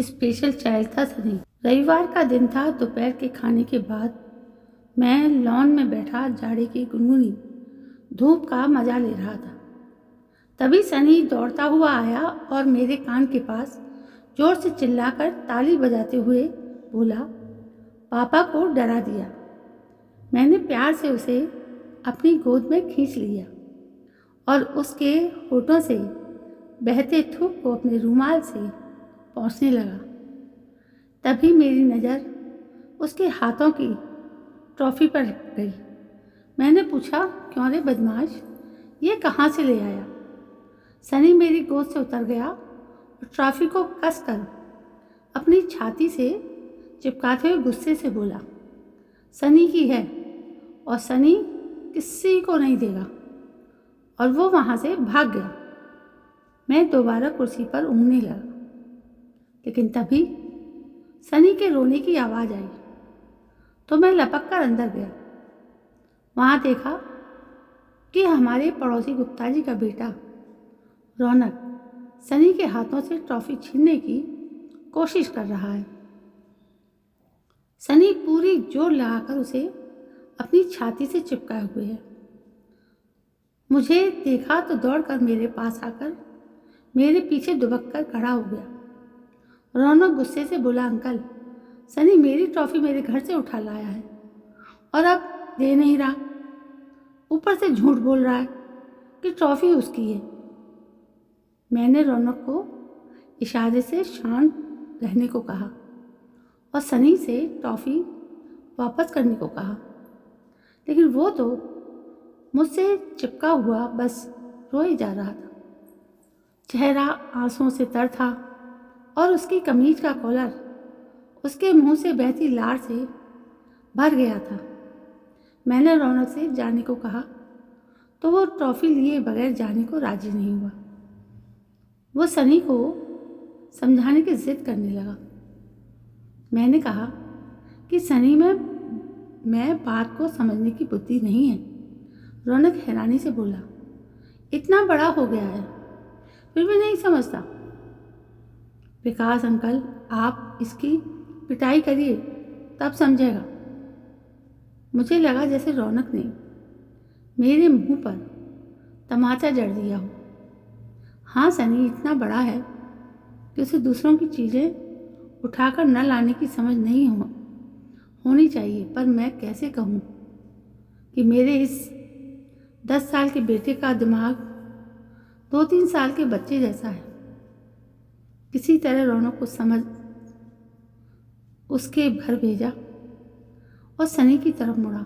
Special child था सनी। रविवार का दिन था। दोपहर के खाने के बाद मैं लॉन में बैठा जाड़े की गुनगुनी धूप का मजा ले रहा था। तभी सनी दौड़ता हुआ आया और मेरे कान के पास जोर से चिल्लाकर ताली बजाते हुए बोला, पापा को डरा दिया। मैंने प्यार से उसे अपनी गोद में खींच लिया और उसके होठों से बहते थूक को अपने रुमाल से पोंछने लगा। तभी मेरी नज़र उसके हाथों की ट्रॉफी पर गई। मैंने पूछा, क्यों रे बदमाश, ये कहाँ से ले आया? सनी मेरी गोद से उतर गया और ट्रॉफी को कसकर अपनी छाती से चिपकाते हुए गुस्से से बोला, सनी की है और सनी किसी को नहीं देगा। और वो वहाँ से भाग गया। मैं दोबारा कुर्सी पर ऊँघने लगा, लेकिन तभी सनी के रोने की आवाज़ आई तो मैं लपक कर अंदर गया। वहाँ देखा कि हमारे पड़ोसी गुप्ता जी का बेटा रौनक सनी के हाथों से ट्रॉफी छीनने की कोशिश कर रहा है। सनी पूरी जोर लगाकर उसे अपनी छाती से चिपकाए हुए है। मुझे देखा तो दौड़कर मेरे पास आकर मेरे पीछे दुबक कर खड़ा हो गया। रौनक गुस्से से बोला, अंकल, सनी मेरी ट्रॉफी मेरे घर से उठा लाया है और अब दे नहीं रहा। ऊपर से झूठ बोल रहा है कि ट्रॉफी उसकी है। मैंने रौनक को इशारे से शांत रहने को कहा और सनी से ट्रॉफी वापस करने को कहा, लेकिन वो तो मुझसे चिपका हुआ बस रोए जा रहा था। चेहरा आंसुओं से तर था और उसकी कमीज का कॉलर उसके मुंह से बहती लार से भर गया था। मैंने रौनक से जाने को कहा तो वो ट्रॉफी लिए बगैर जाने को राजी नहीं हुआ। वो सनी को समझाने की जिद करने लगा। मैंने कहा कि सनी में मैं बात को समझने की बुद्धि नहीं है। रौनक हैरानी से बोला, इतना बड़ा हो गया है फिर भी नहीं समझता? विकास अंकल, आप इसकी पिटाई करिए तब समझेगा। मुझे लगा जैसे रौनक ने मेरे मुंह पर तमाचा जड़ दिया हो। हाँ, सनी इतना बड़ा है कि उसे दूसरों की चीज़ें उठाकर न लाने की समझ नहीं होनी चाहिए, पर मैं कैसे कहूँ कि मेरे इस 10 साल के बेटे का दिमाग 2-3 साल के बच्चे जैसा है। किसी तरह रौनक को समझ उसके घर भेजा और सनी की तरफ मुड़ा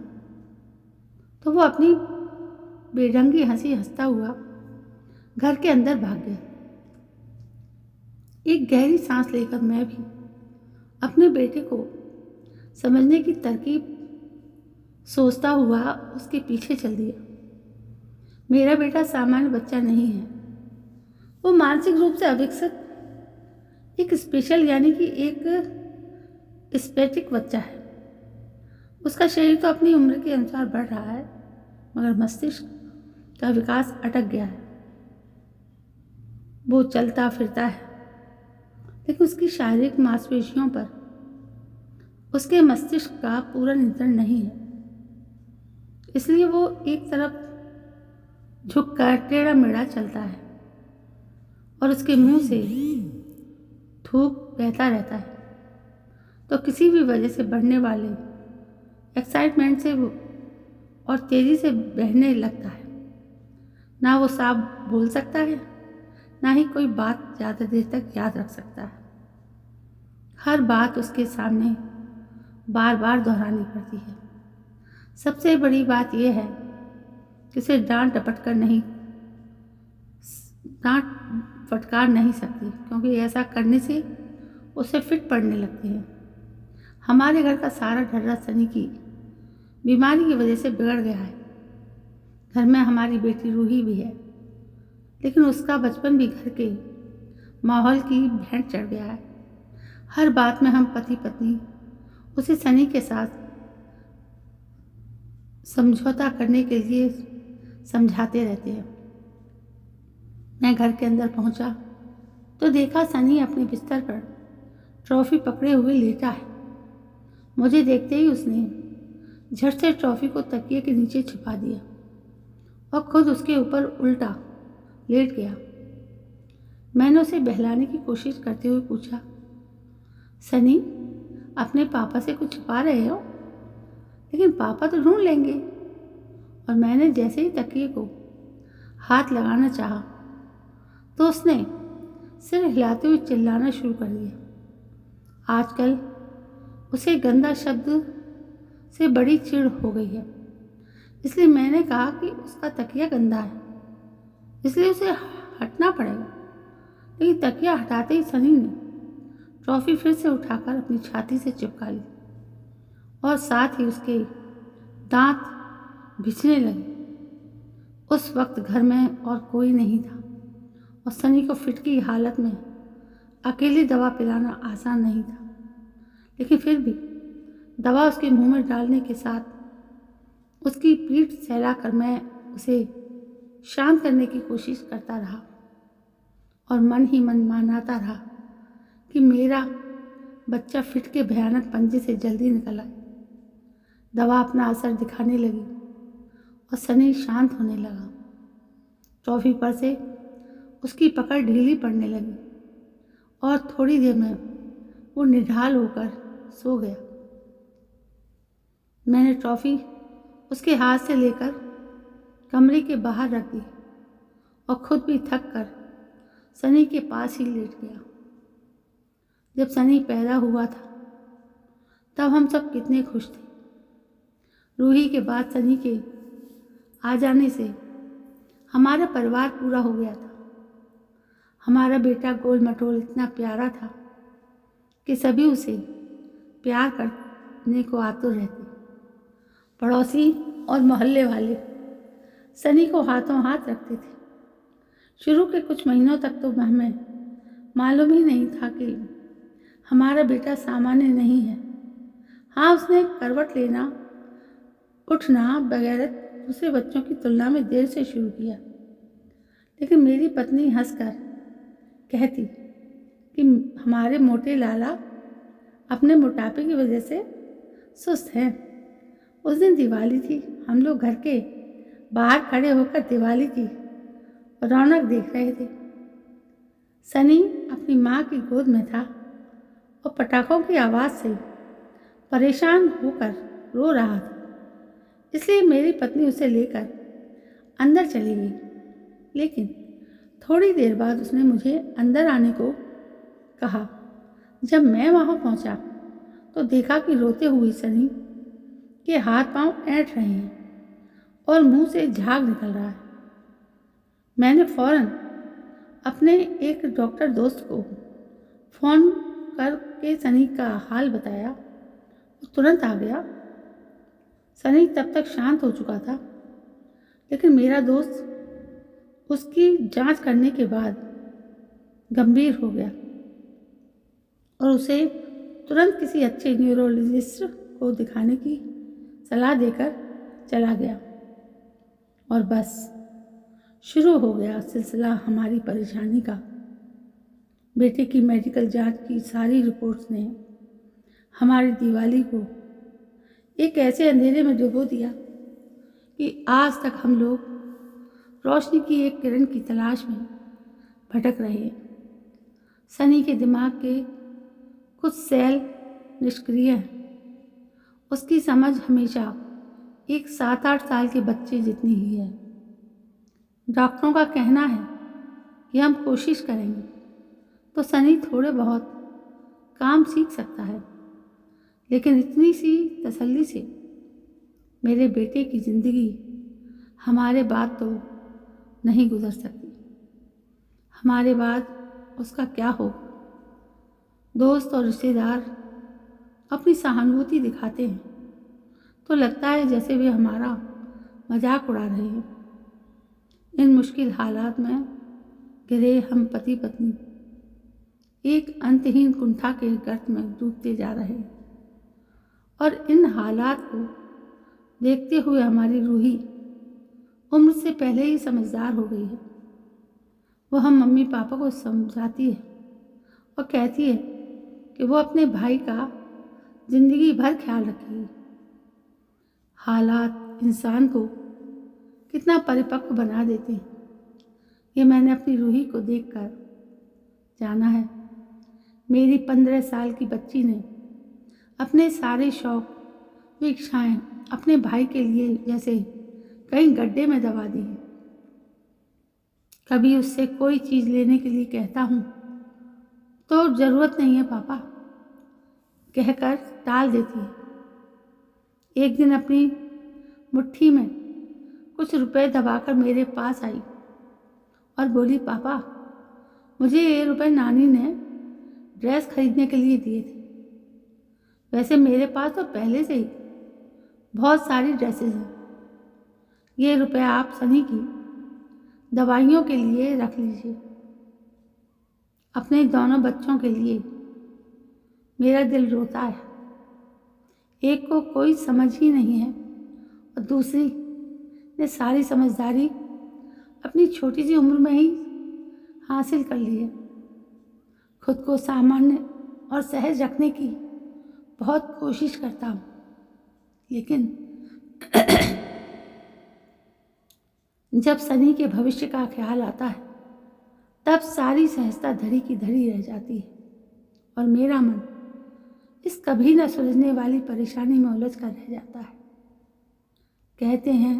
तो वो अपनी बेढंगी हंसी हंसता हुआ घर के अंदर भाग गया। एक गहरी सांस लेकर मैं भी अपने बेटे को समझने की तरकीब सोचता हुआ उसके पीछे चल दिया। मेरा बेटा सामान्य बच्चा नहीं है, वो मानसिक रूप से अविकसित एक स्पेशल यानी कि एक स्पेटिक बच्चा है। उसका शरीर तो अपनी उम्र के अनुसार बढ़ रहा है, मगर मस्तिष्क का विकास अटक गया है। वो चलता फिरता है, लेकिन उसकी शारीरिक मांसपेशियों पर उसके मस्तिष्क का पूरा नियंत्रण नहीं है। इसलिए वो एक तरफ झुककर टेढ़ा मेढ़ा चलता है और उसके मुंह से थूक बहता रहता है। तो किसी भी वजह से बढ़ने वाले एक्साइटमेंट से वो और तेज़ी से बहने लगता है। ना वो साफ बोल सकता है, ना ही कोई बात ज़्यादा देर तक याद रख सकता है। हर बात उसके सामने बार बार दोहरानी पड़ती है। सबसे बड़ी बात यह है कि उसे डांट फटकार नहीं सकती, क्योंकि ऐसा करने से उसे फिट पड़ने लगते हैं। हमारे घर का सारा ढर्रा सनी की बीमारी की वजह से बिगड़ गया है। घर में हमारी बेटी रूही भी है, लेकिन उसका बचपन भी घर के माहौल की भेंट चढ़ गया है। हर बात में हम पति पत्नी उसे सनी के साथ समझौता करने के लिए समझाते रहते हैं। मैं घर के अंदर पहुंचा तो देखा सनी अपने बिस्तर पर ट्रॉफी पकड़े हुए लेटा है। मुझे देखते ही उसने झट से ट्रॉफी को तकिए के नीचे छिपा दिया और खुद उसके ऊपर उल्टा लेट गया। मैंने उसे बहलाने की कोशिश करते हुए पूछा, सनी, अपने पापा से कुछ छुपा रहे हो? लेकिन पापा तो ढूंढ लेंगे। और मैंने जैसे ही तकिए को हाथ लगाना चाहा तो उसने सिर हिलाते हुए चिल्लाना शुरू कर दिया। आजकल उसे गंदा शब्द से बड़ी चिढ़ हो गई है, इसलिए मैंने कहा कि उसका तकिया गंदा है, इसलिए उसे हटना पड़ेगा। लेकिन तकिया हटाते ही सनी ने ट्रॉफी फिर से उठाकर अपनी छाती से चिपका ली और साथ ही उसके दांत भिजने लगे। उस वक्त घर में और कोई नहीं था और सनी को फिट की हालत में अकेली दवा पिलाना आसान नहीं था, लेकिन फिर भी दवा उसके मुंह में डालने के साथ उसकी पीठ सहलाकर मैं उसे शांत करने की कोशिश करता रहा और मन ही मन मनाता रहा कि मेरा बच्चा फिट के भयानक पंजे से जल्दी निकल आए। दवा अपना असर दिखाने लगी और सनी शांत होने लगा। ट्रॉफी पर से उसकी पकड़ ढीली पड़ने लगी और थोड़ी देर में वो निढाल होकर सो गया। मैंने ट्रॉफी उसके हाथ से लेकर कमरे के बाहर रख दी और खुद भी थक कर सनी के पास ही लेट गया। जब सनी पैदा हुआ था तब हम सब कितने खुश थे। रूही के बाद सनी के आ जाने से हमारा परिवार पूरा हो गया था। हमारा बेटा गोल मटोल इतना प्यारा था कि सभी उसे प्यार करने को आतुर रहते। पड़ोसी और मोहल्ले वाले सनी को हाथों हाथ रखते थे। शुरू के कुछ महीनों तक तो हमें मालूम ही नहीं था कि हमारा बेटा सामान्य नहीं है। हाँ, उसने करवट लेना, उठना वगैरह दूसरे बच्चों की तुलना में देर से शुरू किया, लेकिन मेरी पत्नी हंसकर कहती कि हमारे मोटे लाला अपने मोटापे की वजह से सुस्त हैं। उस दिन दिवाली थी। हम लोग घर के बाहर खड़े होकर दिवाली की रौनक देख रहे थे। सनी अपनी माँ की गोद में था और पटाखों की आवाज़ से परेशान होकर रो रहा था, इसलिए मेरी पत्नी उसे लेकर अंदर चली गई। लेकिन थोड़ी देर बाद उसने मुझे अंदर आने को कहा। जब मैं वहाँ पहुँचा तो देखा कि रोते हुए सनी के हाथ पांव ऐंठ रहे हैं और मुंह से झाग निकल रहा है। मैंने फौरन अपने एक डॉक्टर दोस्त को फ़ोन करके सनी का हाल बताया। वो तुरंत आ गया। सनी तब तक शांत हो चुका था, लेकिन मेरा दोस्त उसकी जांच करने के बाद गंभीर हो गया और उसे तुरंत किसी अच्छे न्यूरोलॉजिस्ट को दिखाने की सलाह देकर चला गया। और बस शुरू हो गया सिलसिला हमारी परेशानी का। बेटे की मेडिकल जांच की सारी रिपोर्ट्स ने हमारी दिवाली को एक ऐसे अंधेरे में डुबो दिया कि आज तक हम लोग रोशनी की एक किरण की तलाश में भटक रहे हैं। सनी के दिमाग के कुछ सेल निष्क्रिय हैं। उसकी समझ हमेशा एक 7-8 साल के बच्चे जितनी ही है। डॉक्टरों का कहना है कि हम कोशिश करेंगे तो सनी थोड़े बहुत काम सीख सकता है, लेकिन इतनी सी तसल्ली से मेरे बेटे की ज़िंदगी हमारे बाद तो नहीं गुजर सकती। हमारे बाद उसका क्या होगा? दोस्त और रिश्तेदार अपनी सहानुभूति दिखाते हैं तो लगता है जैसे वे हमारा मजाक उड़ा रहे हैं। इन मुश्किल हालात में घिरे हम पति पत्नी एक अंतहीन कुंठा के गर्त में डूबते जा रहे हैं। और इन हालात को देखते हुए हमारी रूही उम्र से पहले ही समझदार हो गई है। वो हम मम्मी पापा को समझाती है और कहती है कि वो अपने भाई का जिंदगी भर ख्याल रखेगी। हालात इंसान को कितना परिपक्व बना देते हैं, ये मैंने अपनी रूही को देखकर जाना है। मेरी 15 साल की बच्ची ने अपने सारे शौक व इच्छाएं अपने भाई के लिए जैसे कहीं गड्ढे में दबा दी हैं। कभी उससे कोई चीज़ लेने के लिए कहता हूँ तो ज़रूरत नहीं है पापा कहकर टाल देती है। एक दिन अपनी मुट्ठी में कुछ रुपए दबाकर मेरे पास आई और बोली, पापा मुझे ये रुपए नानी ने ड्रेस खरीदने के लिए दिए थे। वैसे मेरे पास तो पहले से ही बहुत सारी ड्रेसेस हैं। ये रुपए आप सनी की दवाइयों के लिए रख लीजिए, अपने दोनों बच्चों के लिए। मेरा दिल रोता है। एक को कोई समझ ही नहीं है और दूसरी ने सारी समझदारी अपनी छोटी सी उम्र में ही हासिल कर ली है। खुद को सामान्य और सहज रखने की बहुत कोशिश करता हूँ, लेकिन जब सनी के भविष्य का ख्याल आता है तब सारी सहजता धरी की धरी रह जाती है और मेरा मन इस कभी न सुलझने वाली परेशानी में उलझ कर रह जाता है। कहते हैं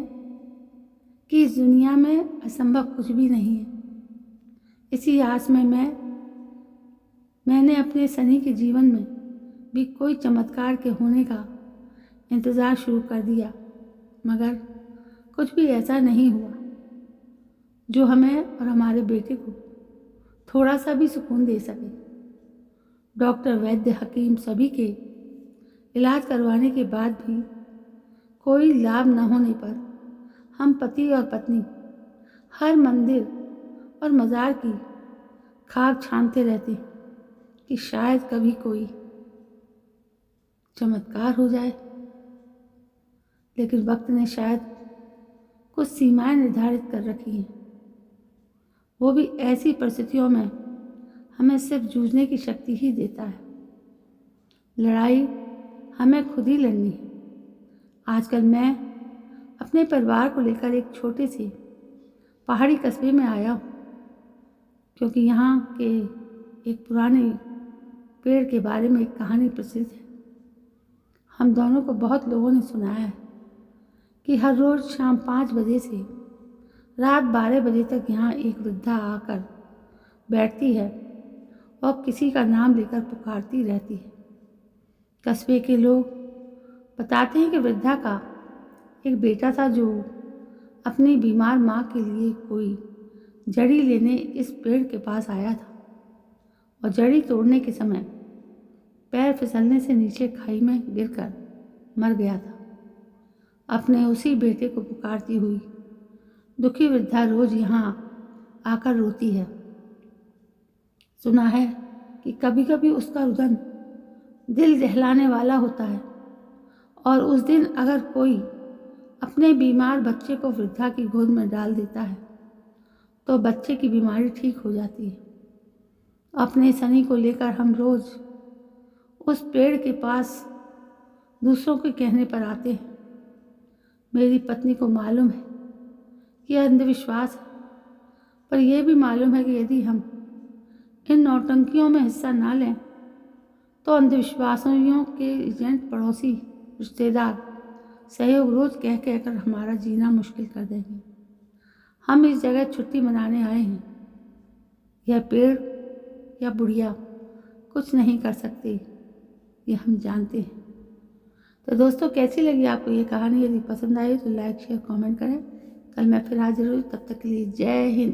कि इस दुनिया में असंभव कुछ भी नहीं है। इसी आस में मैंने अपने सनी के जीवन में भी कोई चमत्कार के होने का इंतज़ार शुरू कर दिया, मगर कुछ भी ऐसा नहीं हुआ जो हमें और हमारे बेटे को थोड़ा सा भी सुकून दे सके। डॉक्टर, वैद्य, हकीम सभी के इलाज करवाने के बाद भी कोई लाभ न होने पर हम पति और पत्नी हर मंदिर और मज़ार की खाक छानते रहते कि शायद कभी कोई चमत्कार हो जाए। लेकिन वक्त ने शायद कुछ सीमाएं निर्धारित कर रखी हैं, वो भी ऐसी परिस्थितियों में हमें सिर्फ जूझने की शक्ति ही देता है। लड़ाई हमें खुद ही लड़नी है। आजकल मैं अपने परिवार को लेकर एक छोटे से पहाड़ी कस्बे में आया हूँ, क्योंकि यहाँ के एक पुराने पेड़ के बारे में एक कहानी प्रसिद्ध है। हम दोनों को बहुत लोगों ने सुनाया है कि हर रोज़ शाम 5 बजे से रात 12 बजे तक यहाँ एक वृद्धा आकर बैठती है और किसी का नाम लेकर पुकारती रहती है। कस्बे के लोग बताते हैं कि वृद्धा का एक बेटा था जो अपनी बीमार माँ के लिए कोई जड़ी लेने इस पेड़ के पास आया था और जड़ी तोड़ने के समय पैर फिसलने से नीचे खाई में गिरकर मर गया था। अपने उसी बेटे को पुकारती हुई दुखी वृद्धा रोज यहाँ आकर रोती है। सुना है कि कभी कभी उसका रुदन दिल दहलाने वाला होता है और उस दिन अगर कोई अपने बीमार बच्चे को वृद्धा की गोद में डाल देता है तो बच्चे की बीमारी ठीक हो जाती है। अपने सनी को लेकर हम रोज उस पेड़ के पास दूसरों के कहने पर आते हैं। मेरी पत्नी को मालूम है कि यह अंधविश्वास है, पर यह भी मालूम है कि यदि हम इन नौटंकियों में हिस्सा ना लें तो अंधविश्वासियों के एजेंट, पड़ोसी, रिश्तेदार सहयोग रोज कह कहकर हमारा जीना मुश्किल कर देंगे। हम इस जगह छुट्टी मनाने आए हैं। यह पेड़ या बुढ़िया कुछ नहीं कर सकते, ये हम जानते हैं। तो दोस्तों, कैसी लगी आपको ये कहानी? यदि पसंद आई तो लाइक, शेयर, कमेंट करें। कल मैं फिर हाजिर हूँ। तब तक के लिए जय हिंद।